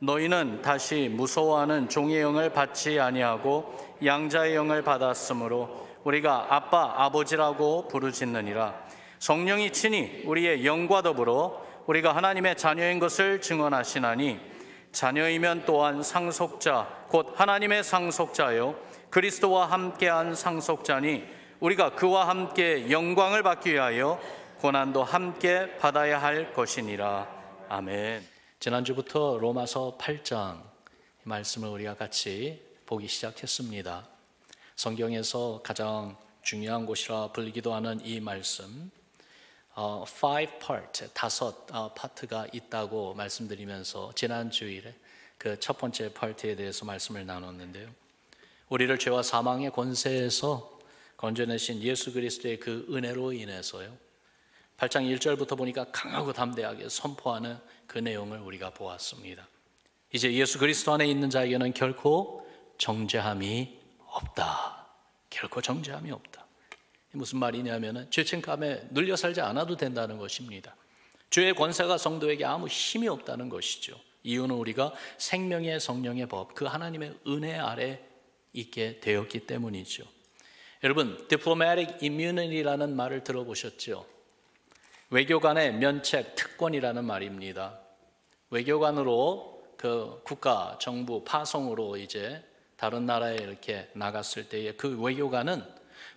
너희는 다시 무서워하는 종의 영을 받지 아니하고 양자의 영을 받았으므로 우리가 아빠 아버지라고 부르짖느니라. 성령이 친히 우리의 영과 더불어 우리가 하나님의 자녀인 것을 증언하시나니 자녀이면 또한 상속자 곧 하나님의 상속자요 그리스도와 함께한 상속자니 우리가 그와 함께 영광을 받기 위하여 고난도 함께 받아야 할 것이니라. 아멘. 지난주부터 로마서 8장 말씀을 우리가 같이 보기 시작했습니다. 성경에서 가장 중요한 곳이라 불리기도 하는 이 말씀, 5 파트가 있다고 말씀드리면서 지난 주일에 그 첫 번째 파트에 대해서 말씀을 나눴는데요. 우리를 죄와 사망의 권세에서 건져내신 예수 그리스도의 그 은혜로 인해서요, 8장 1절부터 보니까 강하고 담대하게 선포하는 그 내용을 우리가 보았습니다. 이제 예수 그리스도 안에 있는 자에게는 결코 정죄함이 없다. 결코 정죄함이 없다. 무슨 말이냐면 죄책감에 눌려 살지 않아도 된다는 것입니다. 죄의 권세가 성도에게 아무 힘이 없다는 것이죠. 이유는 우리가 생명의 성령의 법, 그 하나님의 은혜 아래 있게 되었기 때문이죠. 여러분, diplomatic immunity라는 말을 들어보셨죠? 외교관의 면책 특권이라는 말입니다. 외교관으로 그 국가, 정부, 파송으로 이제 다른 나라에 이렇게 나갔을 때에 그 외교관은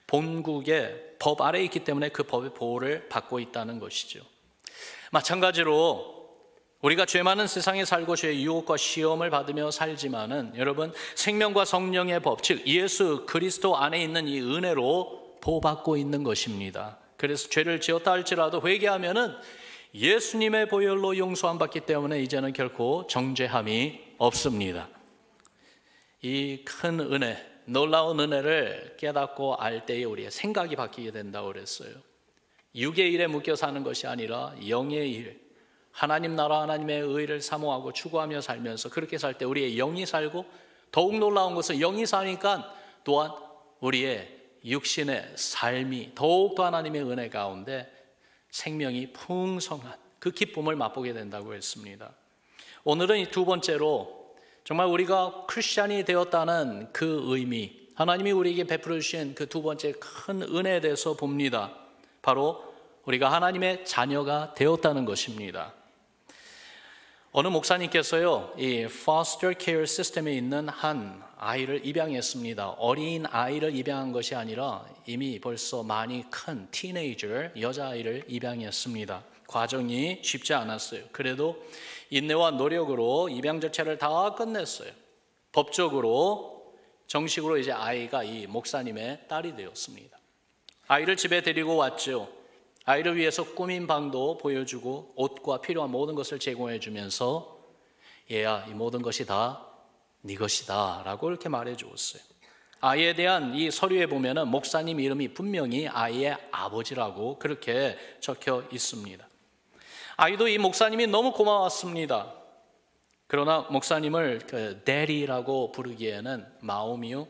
본국의 법 아래에 있기 때문에 그 법의 보호를 받고 있다는 것이죠. 마찬가지로 우리가 죄 많은 세상에 살고 죄의 유혹과 시험을 받으며 살지만은 여러분, 생명과 성령의 법, 즉 예수 그리스도 안에 있는 이 은혜로 보호받고 있는 것입니다. 그래서 죄를 지었다 할지라도 회개하면은 예수님의 보혈로 용서함 받기 때문에 이제는 결코 정죄함이 없습니다. 이 큰 은혜, 놀라운 은혜를 깨닫고 알 때에 우리의 생각이 바뀌게 된다고 그랬어요. 육의 일에 묶여 사는 것이 아니라 영의 일, 하나님 나라 하나님의 의를 사모하고 추구하며 살면서 그렇게 살 때 우리의 영이 살고, 더욱 놀라운 것은 영이 사니까 또한 우리의 육신의 삶이 더욱더 하나님의 은혜 가운데 생명이 풍성한 그 기쁨을 맛보게 된다고 했습니다. 오늘은 이 두 번째로 정말 우리가 크리스찬이 되었다는 그 의미, 하나님이 우리에게 베풀어 주신 그 두 번째 큰 은혜에 대해서 봅니다. 바로 우리가 하나님의 자녀가 되었다는 것입니다. 어느 목사님께서요, 이 foster care 시스템에 있는 한 아이를 입양했습니다. 어린 아이를 입양한 것이 아니라 이미 벌써 많이 큰 티네이저 여자아이를 입양했습니다. 과정이 쉽지 않았어요. 그래도 인내와 노력으로 입양 절차를 다 끝냈어요. 법적으로 정식으로 이제 아이가 이 목사님의 딸이 되었습니다. 아이를 집에 데리고 왔죠. 아이를 위해서 꾸민 방도 보여주고 옷과 필요한 모든 것을 제공해 주면서 얘야, 이 모든 것이 다 네 것이다 라고 이렇게 말해 주었어요. 아이에 대한 이 서류에 보면은 목사님 이름이 분명히 아이의 아버지라고 그렇게 적혀 있습니다. 아이도 이 목사님이 너무 고마웠습니다. 그러나 목사님을 그 데디라고 부르기에는 마음이요,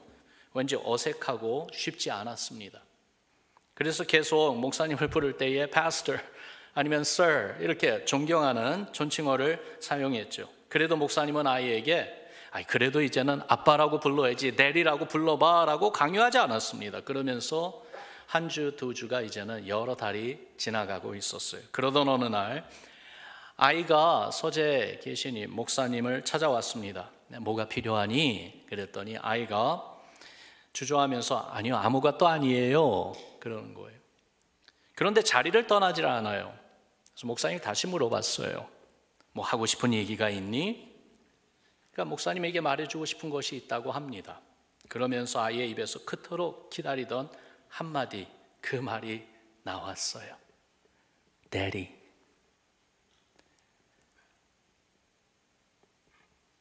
왠지 어색하고 쉽지 않았습니다. 그래서 계속 목사님을 부를 때에 pastor 아니면 sir 이렇게 존경하는 존칭어를 사용했죠. 그래도 목사님은 아이에게 그래도 이제는 아빠라고 불러야지, 데디라고 불러봐라고 강요하지 않았습니다. 그러면서 한 주, 두 주가 이제는 여러 달이 지나가고 있었어요. 그러던 어느 날 아이가 서재에 계신 이 목사님을 찾아왔습니다. 뭐가 필요하니? 그랬더니 아이가 주저하면서 아니요, 아무것도 아니에요 그러는 거예요. 그런데 자리를 떠나질 않아요. 그래서 목사님이 다시 물어봤어요. 뭐 하고 싶은 얘기가 있니? 그러니까 목사님에게 말해주고 싶은 것이 있다고 합니다. 그러면서 아이의 입에서 그토록 기다리던 한마디, 그 말이 나왔어요. Daddy.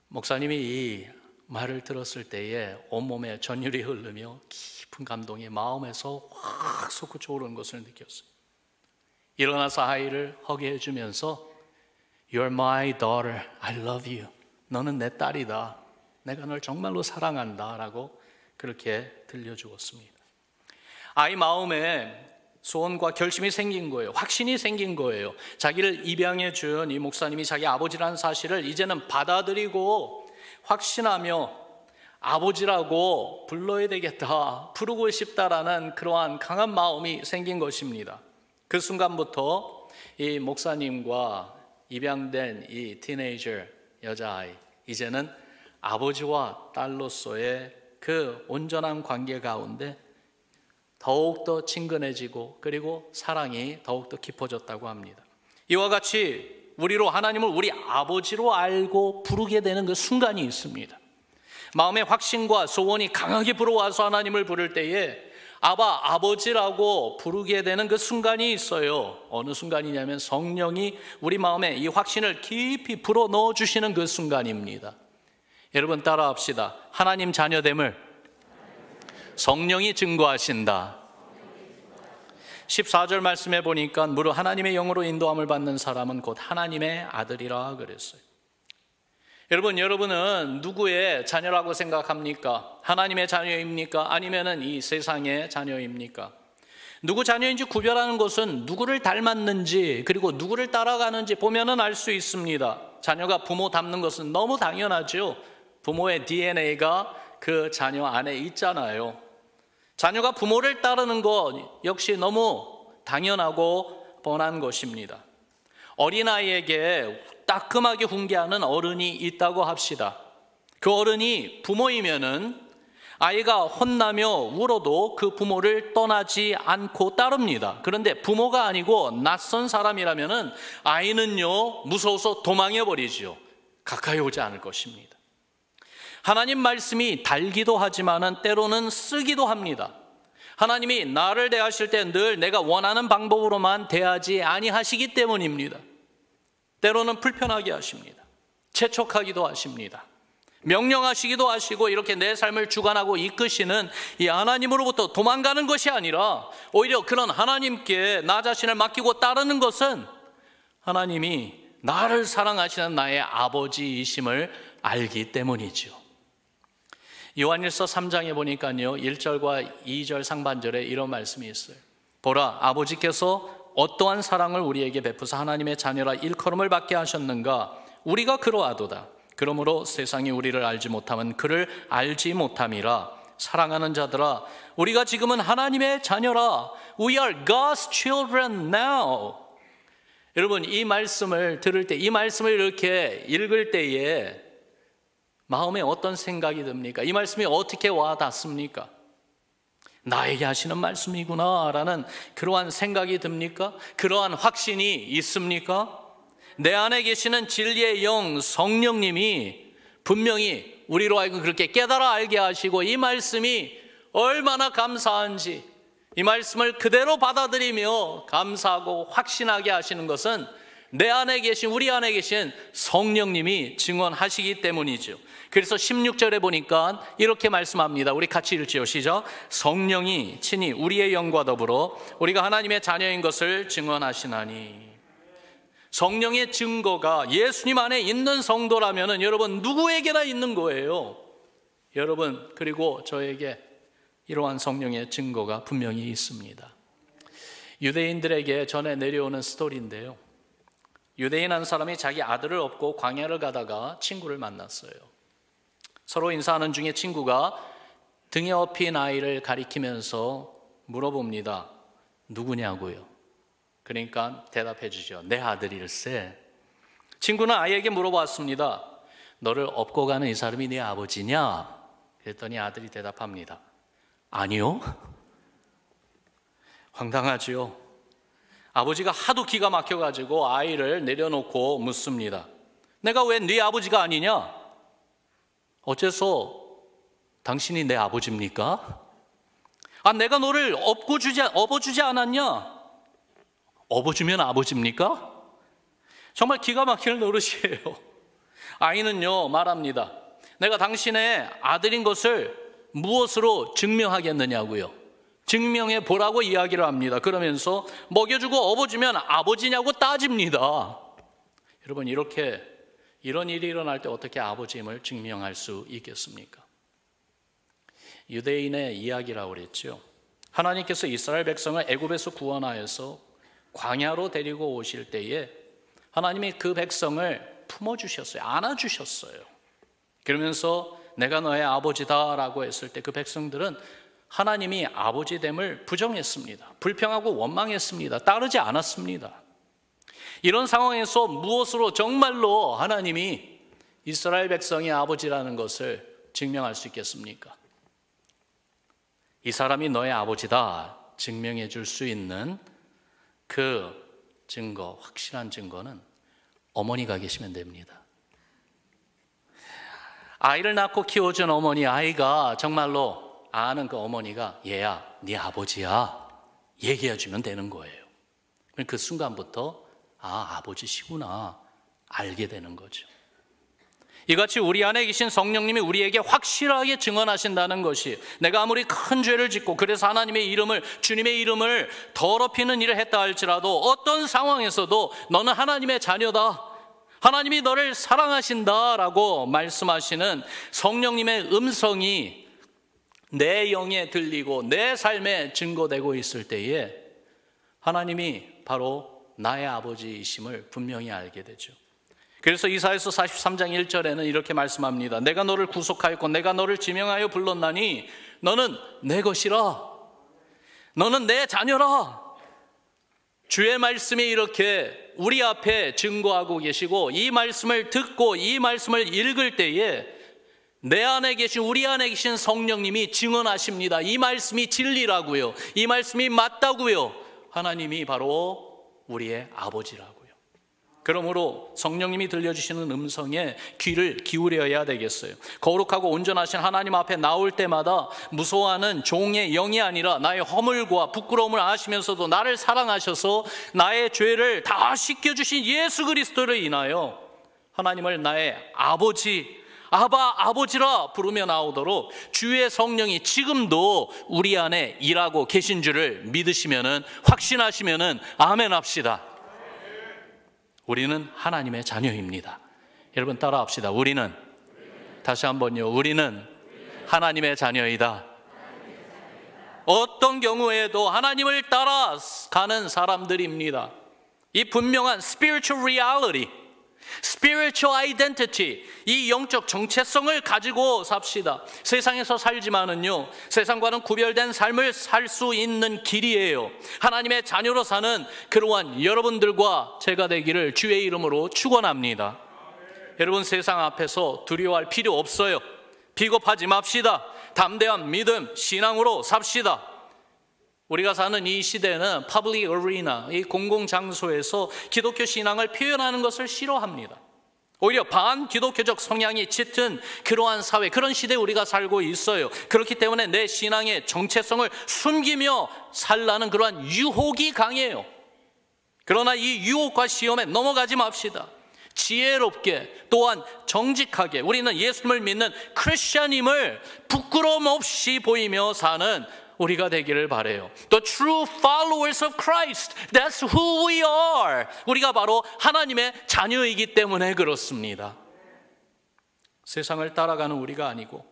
목사님이 이 말을 들었을 때에 온몸에 전율이 흐르며 깊은 감동이 마음에서 확 솟구쳐 오르는 것을 느꼈어요. 일어나서 아이를 허기해 주면서 You're my daughter, I love you. 너는 내 딸이다, 내가 널 정말로 사랑한다 라고 그렇게 들려주었습니다. 아이 마음에 소원과 결심이 생긴 거예요. 확신이 생긴 거예요. 자기를 입양해 준 이 목사님이 자기 아버지라는 사실을 이제는 받아들이고 확신하며 아버지라고 불러야 되겠다, 부르고 싶다라는 그러한 강한 마음이 생긴 것입니다. 그 순간부터 이 목사님과 입양된 이 티네이저 여자아이, 이제는 아버지와 딸로서의 그 온전한 관계 가운데 더욱더 친근해지고 그리고 사랑이 더욱더 깊어졌다고 합니다. 이와 같이 우리로 하나님을 우리 아버지로 알고 부르게 되는 그 순간이 있습니다. 마음의 확신과 소원이 강하게 불어와서 하나님을 부를 때에 아바, 아버지라고 부르게 되는 그 순간이 있어요. 어느 순간이냐면 성령이 우리 마음에 이 확신을 깊이 불어넣어 주시는 그 순간입니다. 여러분 따라합시다. 하나님 자녀됨을 성령이 증거하신다. 14절 말씀해 보니까 무릇 하나님의 영으로 인도함을 받는 사람은 곧 하나님의 아들이라 그랬어요. 여러분은 누구의 자녀라고 생각합니까? 하나님의 자녀입니까? 아니면은 이 세상의 자녀입니까? 누구 자녀인지 구별하는 것은 누구를 닮았는지 그리고 누구를 따라가는지 보면은 알 수 있습니다. 자녀가 부모 닮는 것은 너무 당연하죠. 부모의 DNA가 그 자녀 안에 있잖아요. 자녀가 부모를 따르는 것 역시 너무 당연하고 뻔한 것입니다. 어린아이에게 따끔하게 훈계하는 어른이 있다고 합시다. 그 어른이 부모이면은 아이가 혼나며 울어도 그 부모를 떠나지 않고 따릅니다. 그런데 부모가 아니고 낯선 사람이라면은 아이는요, 무서워서 도망해 버리죠. 가까이 오지 않을 것입니다. 하나님 말씀이 달기도 하지만은 때로는 쓰기도 합니다. 하나님이 나를 대하실 때 늘 내가 원하는 방법으로만 대하지 아니하시기 때문입니다. 때로는 불편하게 하십니다. 재촉하기도 하십니다. 명령하시기도 하시고 이렇게 내 삶을 주관하고 이끄시는 이 하나님으로부터 도망가는 것이 아니라 오히려 그런 하나님께 나 자신을 맡기고 따르는 것은 하나님이 나를 사랑하시는 나의 아버지이심을 알기 때문이죠. 요한일서 3장에 보니까요 1절과 2절 상반절에 이런 말씀이 있어요. 보라, 아버지께서 어떠한 사랑을 우리에게 베푸사 하나님의 자녀라 일컬음을 받게 하셨는가. 우리가 그러하도다. 그러므로 세상이 우리를 알지 못함은 그를 알지 못함이라. 사랑하는 자들아, 우리가 지금은 하나님의 자녀라. We are God's children now. 여러분, 이 말씀을 들을 때, 이 말씀을 이렇게 읽을 때에 마음에 어떤 생각이 듭니까? 이 말씀이 어떻게 와 닿습니까? 나에게 하시는 말씀이구나 라는 그러한 생각이 듭니까? 그러한 확신이 있습니까? 내 안에 계시는 진리의 영 성령님이 분명히 우리로 하여금 그렇게 깨달아 알게 하시고 이 말씀이 얼마나 감사한지 이 말씀을 그대로 받아들이며 감사하고 확신하게 하시는 것은 내 안에 계신, 우리 안에 계신 성령님이 증언하시기 때문이죠. 그래서 16절에 보니까 이렇게 말씀합니다. 우리 같이 읽지요. 시작. 성령이 친히 우리의 영과 더불어 우리가 하나님의 자녀인 것을 증언하시나니. 성령의 증거가 예수님 안에 있는 성도라면 여러분 누구에게나 있는 거예요. 여러분 그리고 저에게 이러한 성령의 증거가 분명히 있습니다. 유대인들에게 전해 내려오는 스토리인데요. 유대인 한 사람이 자기 아들을 업고 광야를 가다가 친구를 만났어요. 서로 인사하는 중에 친구가 등에 업힌 아이를 가리키면서 물어봅니다. 누구냐고요? 그러니까 대답해 주죠. 내 아들일세. 친구는 아이에게 물어봤습니다. 너를 업고 가는 이 사람이 네 아버지냐? 그랬더니 아들이 대답합니다. 아니요. 황당하지요. 아버지가 하도 기가 막혀가지고 아이를 내려놓고 묻습니다. 내가 왜 네 아버지가 아니냐? 어째서 당신이 내 아버지입니까? 아, 내가 너를 업어주지 않았냐? 업어주면 아버지입니까? 정말 기가 막히는 노릇이에요. 아이는요 말합니다. 내가 당신의 아들인 것을 무엇으로 증명하겠느냐고요. 증명해 보라고 이야기를 합니다. 그러면서 먹여주고 업어주면 아버지냐고 따집니다. 여러분 이런 일이 일어날 때 어떻게 아버지임을 증명할 수 있겠습니까? 유대인의 이야기라고 그랬죠. 하나님께서 이스라엘 백성을 애굽에서 구원하여서 광야로 데리고 오실 때에 하나님이 그 백성을 품어주셨어요. 안아주셨어요. 그러면서 내가 너의 아버지다라고 했을 때 그 백성들은 하나님이 아버지됨을 부정했습니다. 불평하고 원망했습니다. 따르지 않았습니다. 이런 상황에서 무엇으로 정말로 하나님이 이스라엘 백성의 아버지라는 것을 증명할 수 있겠습니까? 이 사람이 너의 아버지다 증명해 줄 수 있는 그 증거, 확실한 증거는 어머니가 계시면 됩니다. 아이를 낳고 키워준 어머니, 아이가 정말로 아는 그 어머니가 얘야, 네 아버지야 얘기해 주면 되는 거예요. 그 순간부터 아버지시구나 알게 되는 거죠. 이같이 우리 안에 계신 성령님이 우리에게 확실하게 증언하신다는 것이, 내가 아무리 큰 죄를 짓고 그래서 하나님의 이름을, 주님의 이름을 더럽히는 일을 했다 할지라도 어떤 상황에서도 너는 하나님의 자녀다, 하나님이 너를 사랑하신다라고 말씀하시는 성령님의 음성이 내 영에 들리고 내 삶에 증거되고 있을 때에 하나님이 바로 나의 아버지이심을 분명히 알게 되죠. 그래서 이사야서 43장 1절에는 이렇게 말씀합니다. 내가 너를 구속하였고 내가 너를 지명하여 불렀나니 너는 내 것이라, 너는 내 자녀라. 주의 말씀이 이렇게 우리 앞에 증거하고 계시고, 이 말씀을 듣고 이 말씀을 읽을 때에 내 안에 계신, 우리 안에 계신 성령님이 증언하십니다. 이 말씀이 진리라고요, 이 말씀이 맞다고요. 하나님이 바로 우리의 아버지라고요. 그러므로 성령님이 들려주시는 음성에 귀를 기울여야 되겠어요. 거룩하고 온전하신 하나님 앞에 나올 때마다 무서워하는 종의 영이 아니라 나의 허물과 부끄러움을 아시면서도 나를 사랑하셔서 나의 죄를 다 씻겨주신 예수 그리스도를 인하여 하나님을 나의 아버지, 아버지라 부르며 나오도록 주의 성령이 지금도 우리 안에 일하고 계신 줄을 믿으시면은, 확신하시면은 아멘 합시다. 우리는 하나님의 자녀입니다. 여러분 따라 합시다. 우리는, 다시 한번요, 우리는 하나님의 자녀이다. 어떤 경우에도 하나님을 따라가는 사람들입니다. 이 분명한 spiritual reality, spiritual identity, 이 영적 정체성을 가지고 삽시다. 세상에서 살지만은요, 세상과는 구별된 삶을 살 수 있는 길이에요. 하나님의 자녀로 사는 그러한 여러분들과 제가 되기를 주의 이름으로 축원합니다. 여러분, 세상 앞에서 두려워할 필요 없어요. 비겁하지 맙시다. 담대한 믿음, 신앙으로 삽시다. 우리가 사는 이 시대는 public arena, 이 공공장소에서 기독교 신앙을 표현하는 것을 싫어합니다. 오히려 반기독교적 성향이 짙은 그러한 사회, 그런 시대에 우리가 살고 있어요. 그렇기 때문에 내 신앙의 정체성을 숨기며 살라는 그러한 유혹이 강해요. 그러나 이 유혹과 시험에 넘어가지 맙시다. 지혜롭게, 또한 정직하게 우리는 예수님을 믿는 크리스천임을 부끄러움 없이 보이며 사는 우리가 되기를 바라요. The true followers of Christ, that's who we are. 우리가 바로 하나님의 자녀이기 때문에 그렇습니다. 세상을 따라가는 우리가 아니고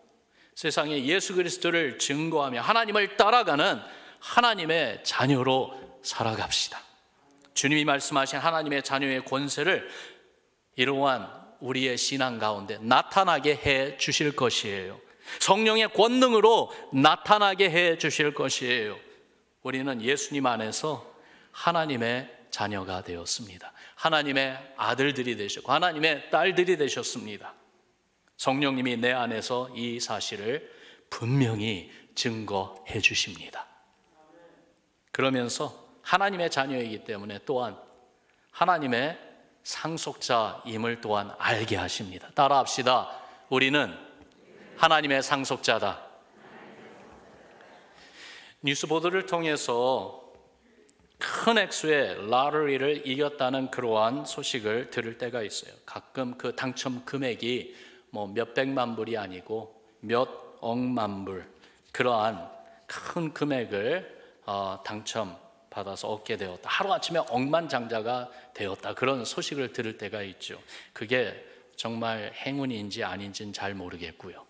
세상에 예수 그리스도를 증거하며 하나님을 따라가는 하나님의 자녀로 살아갑시다. 주님이 말씀하신 하나님의 자녀의 권세를 이러한 우리의 신앙 가운데 나타나게 해 주실 것이에요. 성령의 권능으로 나타나게 해 주실 것이에요. 우리는 예수님 안에서 하나님의 자녀가 되었습니다. 하나님의 아들들이 되셨고 하나님의 딸들이 되셨습니다. 성령님이 내 안에서 이 사실을 분명히 증거해 주십니다. 그러면서 하나님의 자녀이기 때문에 또한 하나님의 상속자임을 또한 알게 하십니다. 따라합시다. 우리는 하나님의 상속자다. 뉴스 보도를 통해서 큰 액수의 라터리를 이겼다는 그러한 소식을 들을 때가 있어요. 가끔 그 당첨 금액이 뭐 몇백만 불이 아니고 몇 억만 불, 그러한 큰 금액을 당첨받아서 얻게 되었다. 하루아침에 억만장자가 되었다. 그런 소식을 들을 때가 있죠. 그게 정말 행운인지 아닌지는 잘 모르겠고요.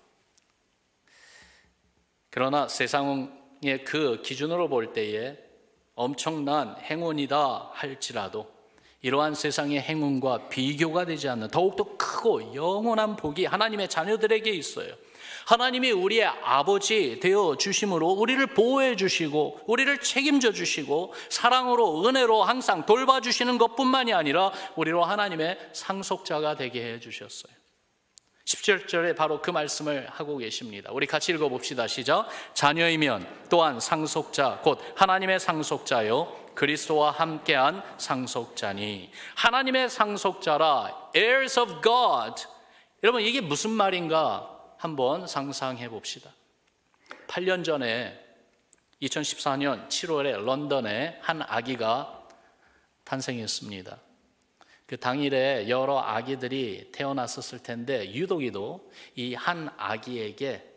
그러나 세상은 그 기준으로 볼 때에 엄청난 행운이다 할지라도 이러한 세상의 행운과 비교가 되지 않는 더욱더 크고 영원한 복이 하나님의 자녀들에게 있어요. 하나님이 우리의 아버지 되어 주심으로 우리를 보호해 주시고 우리를 책임져 주시고 사랑으로 은혜로 항상 돌봐주시는 것뿐만이 아니라 우리로 하나님의 상속자가 되게 해 주셨어요. 17절에 바로 그 말씀을 하고 계십니다. 우리 같이 읽어봅시다. 시작. 자녀이면 또한 상속자 곧 하나님의 상속자요 그리스도와 함께한 상속자니. 하나님의 상속자라, heirs of God. 여러분 이게 무슨 말인가 한번 상상해 봅시다. 8년 전에 2014년 7월에 런던에 한 아기가 탄생했습니다. 그 당일에 여러 아기들이 태어났었을 텐데 유독이도 이 한 아기에게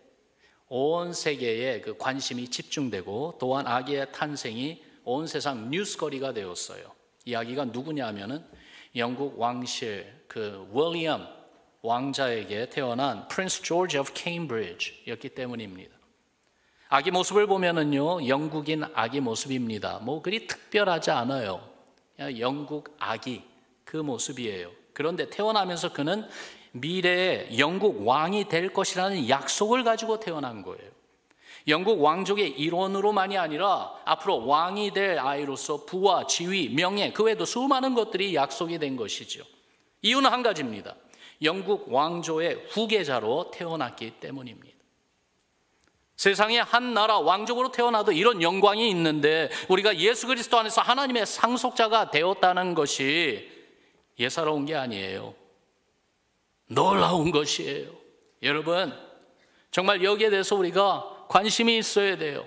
온 세계에 그 관심이 집중되고 또한 아기의 탄생이 온 세상 뉴스거리가 되었어요. 이 아기가 누구냐면은 영국 왕실 그 윌리엄 왕자에게 태어난 프린스 조지 오브 케임브리지였기 때문입니다. 아기 모습을 보면은요 영국인 아기 모습입니다. 뭐 그리 특별하지 않아요. 그냥 영국 아기 그 모습이에요. 그런데 태어나면서 그는 미래에 영국 왕이 될 것이라는 약속을 가지고 태어난 거예요. 영국 왕족의 일원으로만이 아니라 앞으로 왕이 될 아이로서 부와 지위, 명예 그 외에도 수많은 것들이 약속이 된 것이죠. 이유는 한 가지입니다. 영국 왕조의 후계자로 태어났기 때문입니다. 세상에 한 나라 왕족으로 태어나도 이런 영광이 있는데 우리가 예수 그리스도 안에서 하나님의 상속자가 되었다는 것이 예사로운 게 아니에요. 놀라운 것이에요. 여러분 정말 여기에 대해서 우리가 관심이 있어야 돼요.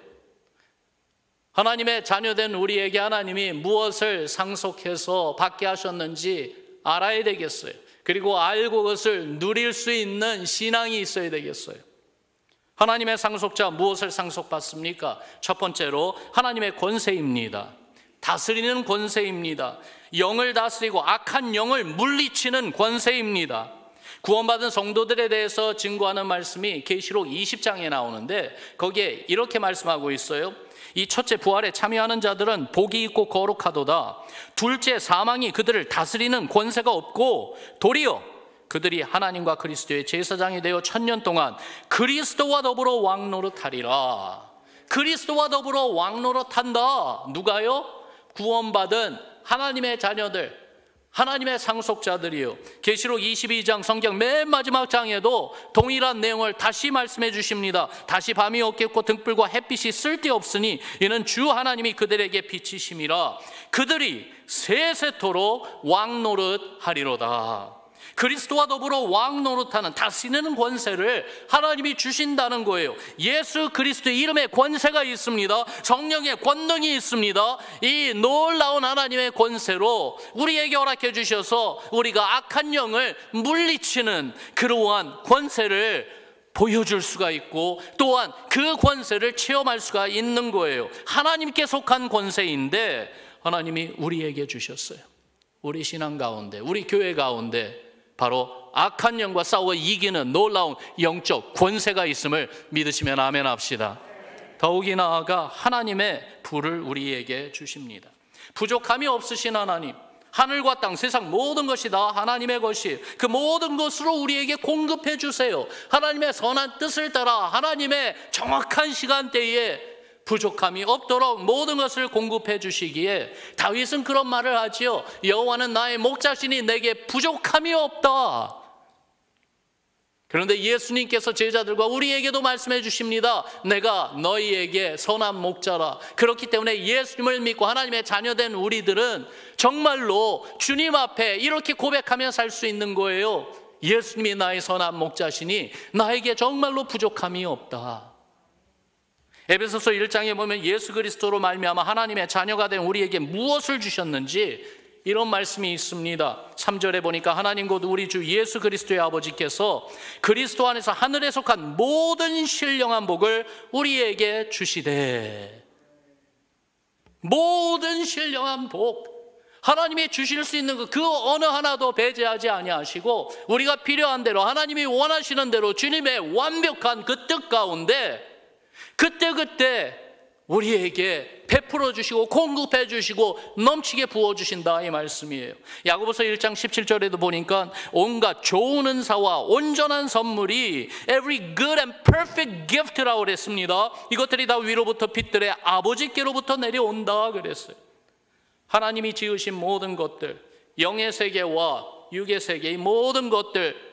하나님의 자녀된 우리에게 하나님이 무엇을 상속해서 받게 하셨는지 알아야 되겠어요. 그리고 알고 그것을 누릴 수 있는 신앙이 있어야 되겠어요. 하나님의 상속자 무엇을 상속받습니까? 첫 번째로 하나님의 권세입니다. 다스리는 권세입니다. 영을 다스리고 악한 영을 물리치는 권세입니다. 구원받은 성도들에 대해서 증거하는 말씀이 계시록 20장에 나오는데 거기에 이렇게 말씀하고 있어요. 이 첫째 부활에 참여하는 자들은 복이 있고 거룩하도다. 둘째 사망이 그들을 다스리는 권세가 없고 도리어 그들이 하나님과 그리스도의 제사장이 되어 1000년 동안 그리스도와 더불어 왕노릇하리라. 그리스도와 더불어 왕노릇한다. 누가요? 구원받은 하나님의 자녀들, 하나님의 상속자들이요. 계시록 22장 성경 맨 마지막 장에도 동일한 내용을 다시 말씀해 주십니다. 다시 밤이 없겠고 등불과 햇빛이 쓸데없으니 이는 주 하나님이 그들에게 빛이심이라. 그들이 세세토록 왕노릇하리로다. 그리스도와 더불어 왕노릇하는 다스리는 권세를 하나님이 주신다는 거예요. 예수 그리스도의 이름에 권세가 있습니다. 성령의 권능이 있습니다. 이 놀라운 하나님의 권세로 우리에게 허락해 주셔서 우리가 악한 영을 물리치는 그러한 권세를 보여줄 수가 있고 또한 그 권세를 체험할 수가 있는 거예요. 하나님께 속한 권세인데 하나님이 우리에게 주셨어요. 우리 신앙 가운데, 우리 교회 가운데 바로 악한 영과 싸워 이기는 놀라운 영적 권세가 있음을 믿으시면 아멘 합시다. 더욱이 나아가 하나님의 불을 우리에게 주십니다. 부족함이 없으신 하나님, 하늘과 땅, 세상 모든 것이 다 하나님의 것이 그 모든 것으로 우리에게 공급해 주세요. 하나님의 선한 뜻을 따라 하나님의 정확한 시간대에 부족함이 없도록 모든 것을 공급해 주시기에 다윗은 그런 말을 하지요. 여호와는 나의 목자시니 내게 부족함이 없다. 그런데 예수님께서 제자들과 우리에게도 말씀해 주십니다. 내가 너희에게 선한 목자라. 그렇기 때문에 예수님을 믿고 하나님의 자녀된 우리들은 정말로 주님 앞에 이렇게 고백하며 살 수 있는 거예요. 예수님이 나의 선한 목자시니 나에게 정말로 부족함이 없다. 에베소서 1장에 보면 예수 그리스도로 말미암아 하나님의 자녀가 된 우리에게 무엇을 주셨는지 이런 말씀이 있습니다. 3절에 보니까 하나님 곧 우리 주 예수 그리스도의 아버지께서 그리스도 안에서 하늘에 속한 모든 신령한 복을 우리에게 주시되. 모든 신령한 복, 하나님이 주실 수 있는 그 어느 하나도 배제하지 아니하시고 우리가 필요한 대로 하나님이 원하시는 대로 주님의 완벽한 그 뜻 가운데 그때그때 우리에게 베풀어 주시고 공급해 주시고 넘치게 부어 주신다 이 말씀이에요. 야고보서 1장 17절에도 보니까 온갖 좋은 은사와 온전한 선물이 every good and perfect gift라고 그랬습니다. 이것들이 다 위로부터 빛들의 아버지께로부터 내려온다 그랬어요. 하나님이 지으신 모든 것들, 영의 세계와 육의 세계, 이 모든 것들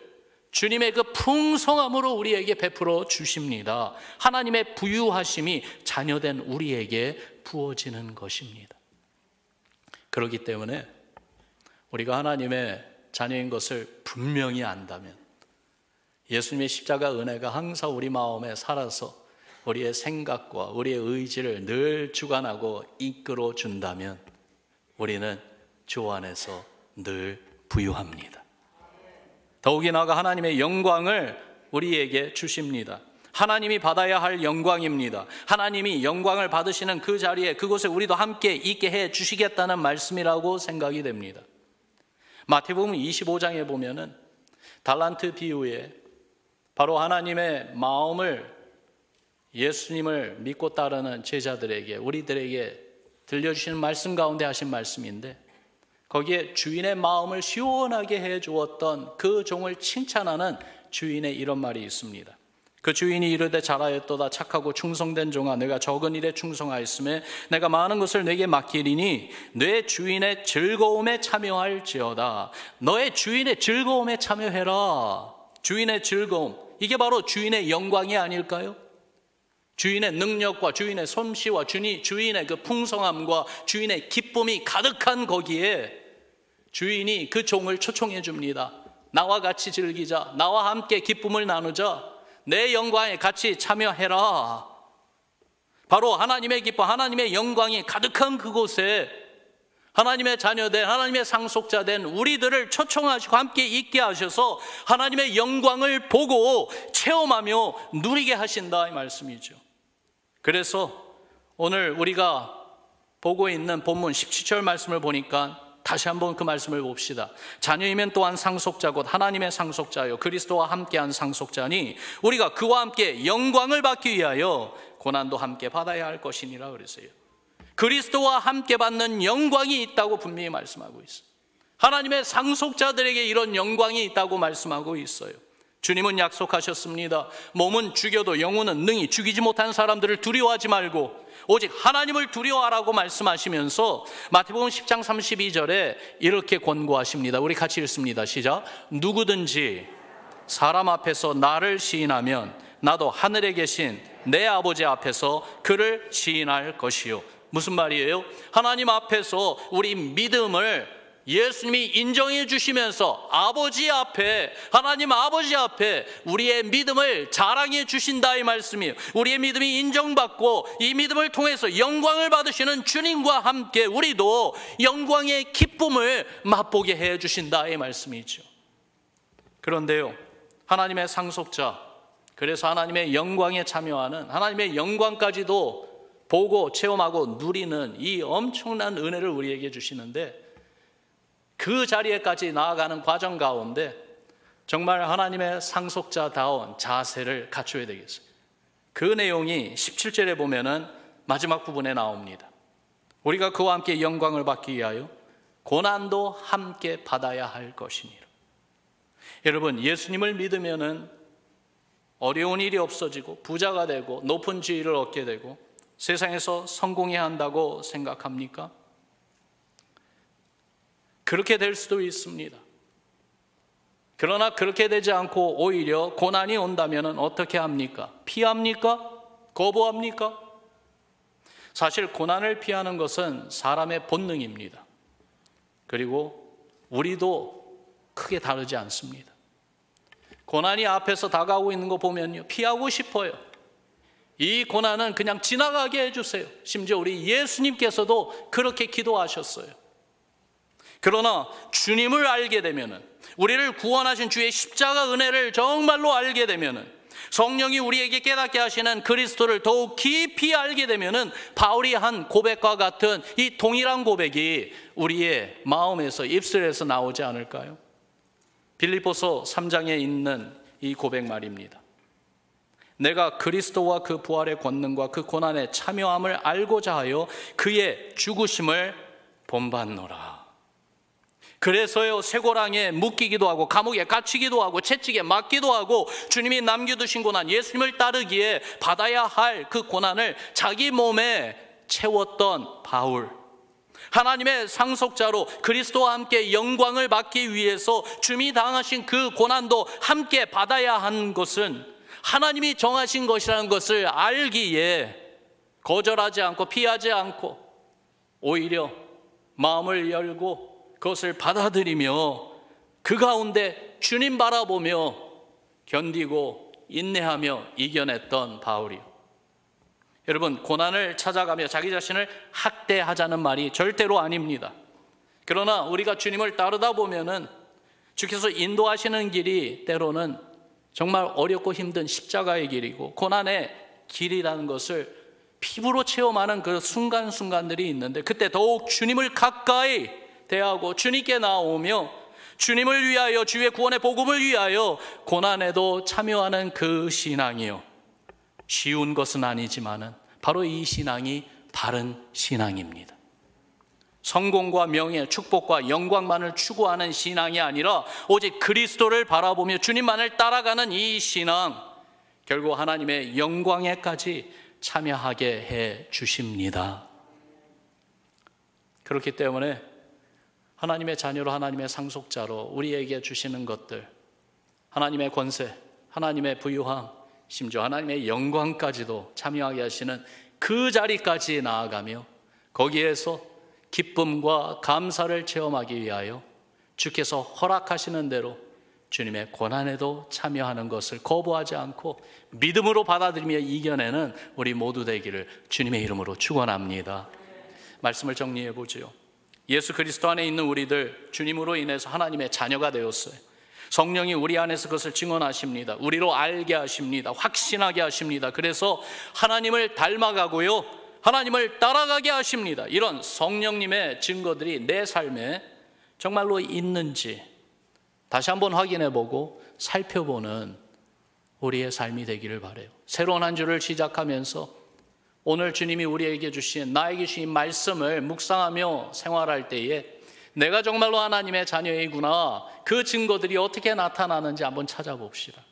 주님의 그 풍성함으로 우리에게 베풀어 주십니다. 하나님의 부유하심이 자녀된 우리에게 부어지는 것입니다. 그렇기 때문에 우리가 하나님의 자녀인 것을 분명히 안다면, 예수님의 십자가 은혜가 항상 우리 마음에 살아서 우리의 생각과 우리의 의지를 늘 주관하고 이끌어 준다면 우리는 주 안에서 늘 부유합니다. 더욱이 나아가 하나님의 영광을 우리에게 주십니다. 하나님이 받아야 할 영광입니다. 하나님이 영광을 받으시는 그 자리에, 그곳에 우리도 함께 있게 해 주시겠다는 말씀이라고 생각이 됩니다. 마태복음 25장에 보면은 달란트 비유에 바로 하나님의 마음을, 예수님을 믿고 따르는 제자들에게, 우리들에게 들려주시는 말씀 가운데 하신 말씀인데, 거기에 주인의 마음을 시원하게 해 주었던 그 종을 칭찬하는 주인의 이런 말이 있습니다. 그 주인이 이르되 잘하였도다 착하고 충성된 종아, 내가 적은 일에 충성하였으며 내가 많은 것을 내게 맡기리니 내 주인의 즐거움에 참여할지어다. 너의 주인의 즐거움에 참여해라. 주인의 즐거움, 이게 바로 주인의 영광이 아닐까요? 주인의 능력과 주인의 솜씨와 주인의 그 풍성함과 주인의 기쁨이 가득한 거기에 주인이 그 종을 초청해 줍니다. 나와 같이 즐기자. 나와 함께 기쁨을 나누자. 내 영광에 같이 참여해라. 바로 하나님의 기쁨, 하나님의 영광이 가득한 그곳에 하나님의 자녀된, 하나님의 상속자된 우리들을 초청하시고 함께 있게 하셔서 하나님의 영광을 보고 체험하며 누리게 하신다 이 말씀이죠. 그래서 오늘 우리가 보고 있는 본문 17절 말씀을 보니까 다시 한번 그 말씀을 봅시다. 자녀이면 또한 상속자 곧 하나님의 상속자요 그리스도와 함께한 상속자니 우리가 그와 함께 영광을 받기 위하여 고난도 함께 받아야 할 것이니라 그랬어요. 그리스도와 함께 받는 영광이 있다고 분명히 말씀하고 있어요. 하나님의 상속자들에게 이런 영광이 있다고 말씀하고 있어요. 주님은 약속하셨습니다. 몸은 죽여도 영혼은 능히 죽이지 못한 사람들을 두려워하지 말고 오직 하나님을 두려워하라고 말씀하시면서 마태복음 10장 32절에 이렇게 권고하십니다. 우리 같이 읽습니다. 시작. 누구든지 사람 앞에서 나를 시인하면 나도 하늘에 계신 내 아버지 앞에서 그를 시인할 것이요. 무슨 말이에요? 하나님 앞에서 우리 믿음을 예수님이 인정해 주시면서 아버지 앞에, 하나님 아버지 앞에 우리의 믿음을 자랑해 주신다 이 말씀이에요. 우리의 믿음이 인정받고 이 믿음을 통해서 영광을 받으시는 주님과 함께 우리도 영광의 기쁨을 맛보게 해 주신다 이 말씀이죠. 그런데요, 하나님의 상속자, 그래서 하나님의 영광에 참여하는, 하나님의 영광까지도 보고 체험하고 누리는 이 엄청난 은혜를 우리에게 주시는데, 그 자리에까지 나아가는 과정 가운데 정말 하나님의 상속자다운 자세를 갖춰야 되겠어요. 그 내용이 17절에 보면은 마지막 부분에 나옵니다. 우리가 그와 함께 영광을 받기 위하여 고난도 함께 받아야 할 것이니라. 여러분, 예수님을 믿으면은 어려운 일이 없어지고 부자가 되고 높은 지위를 얻게 되고 세상에서 성공해야 한다고 생각합니까? 그렇게 될 수도 있습니다. 그러나 그렇게 되지 않고 오히려 고난이 온다면 어떻게 합니까? 피합니까? 거부합니까? 사실 고난을 피하는 것은 사람의 본능입니다. 그리고 우리도 크게 다르지 않습니다. 고난이 앞에서 다가오고 있는 거 보면요, 피하고 싶어요. 이 고난은 그냥 지나가게 해주세요. 심지어 우리 예수님께서도 그렇게 기도하셨어요. 그러나 주님을 알게 되면은, 우리를 구원하신 주의 십자가 은혜를 정말로 알게 되면은, 성령이 우리에게 깨닫게 하시는 그리스도를 더욱 깊이 알게 되면은 바울이 한 고백과 같은 이 동일한 고백이 우리의 마음에서, 입술에서 나오지 않을까요? 빌립보서 3장에 있는 이 고백 말입니다. 내가 그리스도와 그 부활의 권능과 그 고난에 참여함을 알고자 하여 그의 죽으심을 본받노라. 그래서요, 쇠고랑에 묶이기도 하고 감옥에 갇히기도 하고 채찍에 맞기도 하고 주님이 남겨두신 고난, 예수님을 따르기에 받아야 할 그 고난을 자기 몸에 채웠던 바울, 하나님의 상속자로 그리스도와 함께 영광을 받기 위해서 주님이 당하신 그 고난도 함께 받아야 한 것은 하나님이 정하신 것이라는 것을 알기에 거절하지 않고 피하지 않고 오히려 마음을 열고 그것을 받아들이며 그 가운데 주님 바라보며 견디고 인내하며 이겨냈던 바울이요. 여러분, 고난을 찾아가며 자기 자신을 학대하자는 말이 절대로 아닙니다. 그러나 우리가 주님을 따르다 보면은 주께서 인도하시는 길이 때로는 정말 어렵고 힘든 십자가의 길이고 고난의 길이라는 것을 피부로 체험하는 그 순간순간들이 있는데, 그때 더욱 주님을 가까이 대하고 주님께 나오며 주님을 위하여, 주의 구원의 복음을 위하여 고난에도 참여하는 그 신앙이요, 쉬운 것은 아니지만은 바로 이 신앙이 바른 신앙입니다. 성공과 명예, 축복과 영광만을 추구하는 신앙이 아니라 오직 그리스도를 바라보며 주님만을 따라가는 이 신앙, 결국 하나님의 영광에까지 참여하게 해 주십니다. 그렇기 때문에 하나님의 자녀로, 하나님의 상속자로 우리에게 주시는 것들, 하나님의 권세, 하나님의 부유함, 심지어 하나님의 영광까지도 참여하게 하시는 그 자리까지 나아가며 거기에서 기쁨과 감사를 체험하기 위하여 주께서 허락하시는 대로 주님의 고난에도 참여하는 것을 거부하지 않고 믿음으로 받아들이며 이겨내는 우리 모두 되기를 주님의 이름으로 축원합니다. 말씀을 정리해 보죠. 예수 그리스도 안에 있는 우리들, 주님으로 인해서 하나님의 자녀가 되었어요. 성령이 우리 안에서 그것을 증언하십니다. 우리로 알게 하십니다. 확신하게 하십니다. 그래서 하나님을 닮아가고요, 하나님을 따라가게 하십니다. 이런 성령님의 증거들이 내 삶에 정말로 있는지 다시 한번 확인해보고 살펴보는 우리의 삶이 되기를 바라요. 새로운 한 주를 시작하면서 오늘 주님이 우리에게 주신, 나에게 주신 말씀을 묵상하며 생활할 때에 내가 정말로 하나님의 자녀이구나, 그 증거들이 어떻게 나타나는지 한번 찾아봅시다.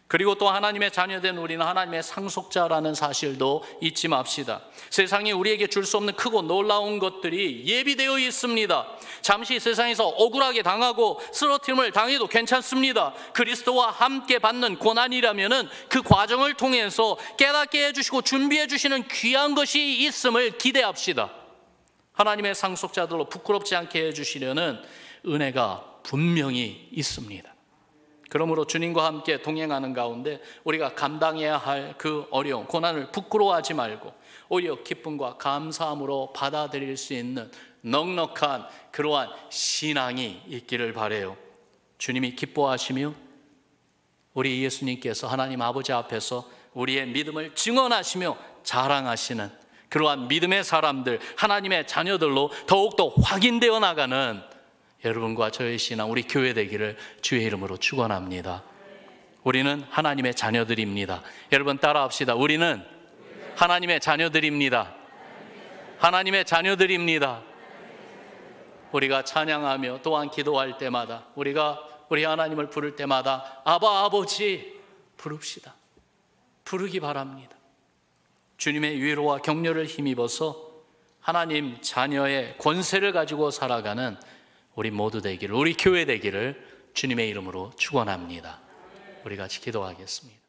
그리고 또 하나님의 자녀된 우리는 하나님의 상속자라는 사실도 잊지 맙시다. 세상이 우리에게 줄 수 없는 크고 놀라운 것들이 예비되어 있습니다. 잠시 세상에서 억울하게 당하고 쓰러짐을 당해도 괜찮습니다. 그리스도와 함께 받는 고난이라면은 그 과정을 통해서 깨닫게 해주시고 준비해 주시는 귀한 것이 있음을 기대합시다. 하나님의 상속자들로 부끄럽지 않게 해주시려는 은혜가 분명히 있습니다. 그러므로 주님과 함께 동행하는 가운데 우리가 감당해야 할 그 어려움, 고난을 부끄러워하지 말고 오히려 기쁨과 감사함으로 받아들일 수 있는 넉넉한 그러한 신앙이 있기를 바라요. 주님이 기뻐하시며 우리 예수님께서 하나님 아버지 앞에서 우리의 믿음을 증언하시며 자랑하시는 그러한 믿음의 사람들, 하나님의 자녀들로 더욱더 확인되어 나가는 여러분과 저의 신앙, 우리 교회 되기를 주의 이름으로 축원합니다. 우리는 하나님의 자녀들입니다. 여러분 따라합시다. 우리는 하나님의 자녀들입니다. 하나님의 자녀들입니다. 우리가 찬양하며 또한 기도할 때마다, 우리가 우리 하나님을 부를 때마다 아바 아버지 부릅시다. 부르기 바랍니다. 주님의 위로와 격려를 힘입어서 하나님 자녀의 권세를 가지고 살아가는 우리 모두 되기를, 우리 교회 되기를 주님의 이름으로 축원합니다. 우리 같이 기도하겠습니다.